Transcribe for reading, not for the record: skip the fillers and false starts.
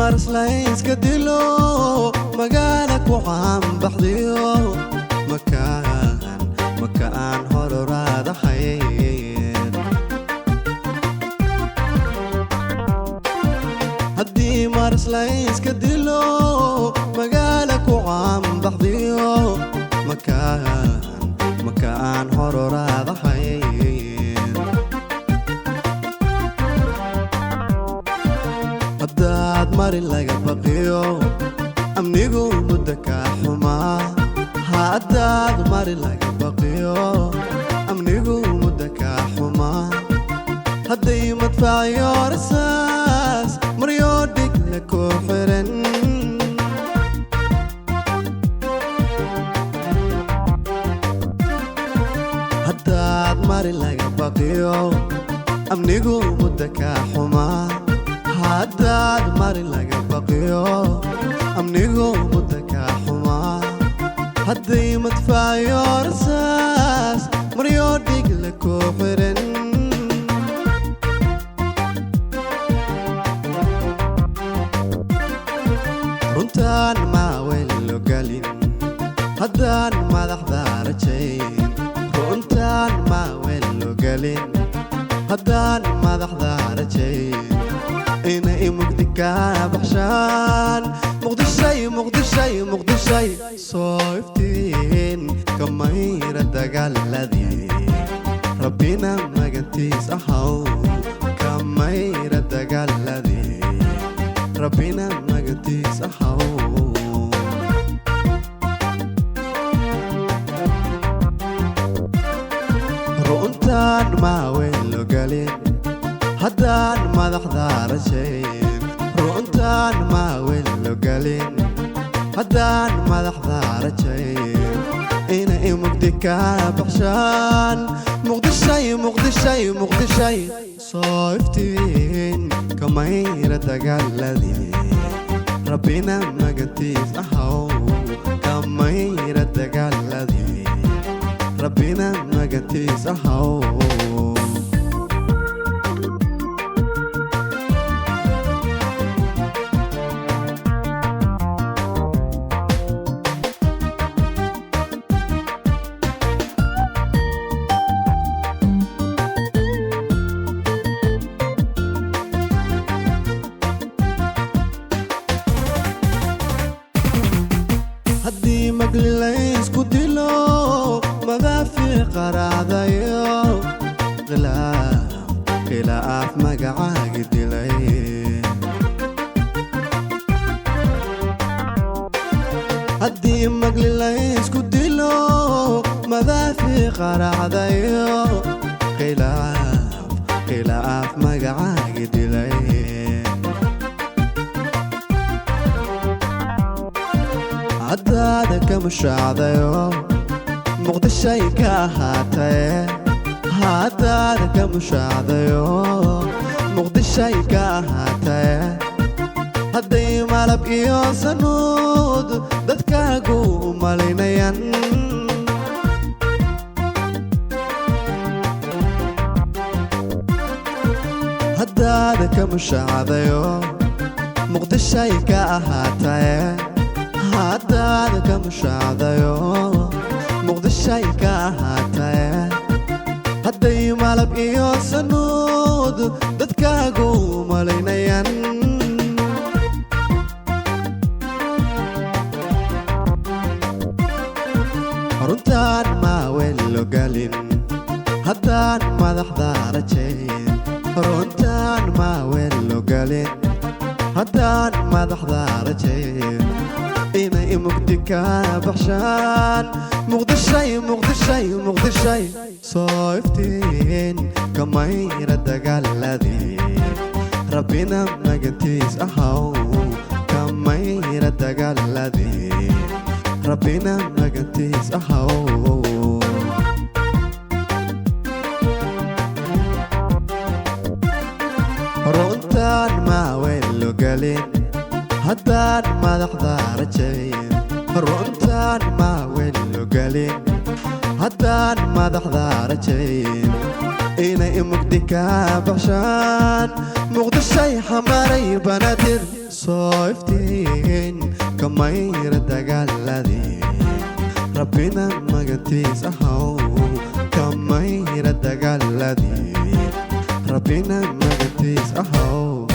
mars la iska dilo magaalak waxaan baxdiyo makaan hororada hayn haddii mars la iska dilo magaalak waxaan baxdiyo makaan hororada hayn haddaad mari laga baqiyo amnigu muddo ka xumaa haddaad mari laga baqiyo amnigu muddo ka xumaa hadday madfacyo rasaas maryo dhig la ku xiran haddaad mari laga baqiyo amnigu muddo ka xumaa haddaad mari laga baqiyo amnigu muddo ka xumaa hadday madfacyo rasaas maryo dhig la ku xiran runtaan maa weyn loo galin haddaan madaxda rajayn runtaan maa weyn loo galin haddaan madaxda rajayn inay mugdi ka baxshaan muqdishay soo iftiin kamayra dagaaladii rabbina magantiis ahaw kamayra dagaaladii rabbina magantiis ahaw runtaan maa weyn loo galin haddaan madaxda rajayn runtaan maa weyn loo galin haddaan madaxda rajayn inay mugdi ka baxshaan muqdishay soo iftiin kamayra dagaaladii rabbina magantiis ahaw kamayra dagaaladii rabbina magantiis ahaw haddii magli la isku dilo madaafiic qaraacdayo khilaaf magacaagi dilay haddii magli la isku dilo madaafiic qaraacdayo khilaaf magacaagi dilay haddaada ka mushaacdayo muqdishay ka ahaataye haddaada ka mushaacdayo muqdishay ka ahaataye hadday malab iyo sanuud dadkaagu u malaynayan haddaada ka mushaacdayo muqdishay ka ahaataye haddaad ka mushaacdayo muqdishay ka ahaataye hadday malab iyo sanuud dadkaagu u malaynayan runtaan maa weyn loo galin haddaan madaxda rajayn runtaan maa weyn loo galin haddaan madaxda rajayn inay mugdi ka baxshaan muqdishay soo iftiin kamayra dagaaladii rabbina magantiis ahaw kamayra dagaaladii rabbina magantiis ahaw runtaan maa weyn loo galin haddaan madaxda rajayn runtaan maa weyn loo galin haddaan madaxda rajayn inay mugdi ka baxshaan muqdishay xamaray banaadir صايفتين كمير دقالدي ربنا مغنتيس أهو كمير دقالدي ربنا مغنتيس أهو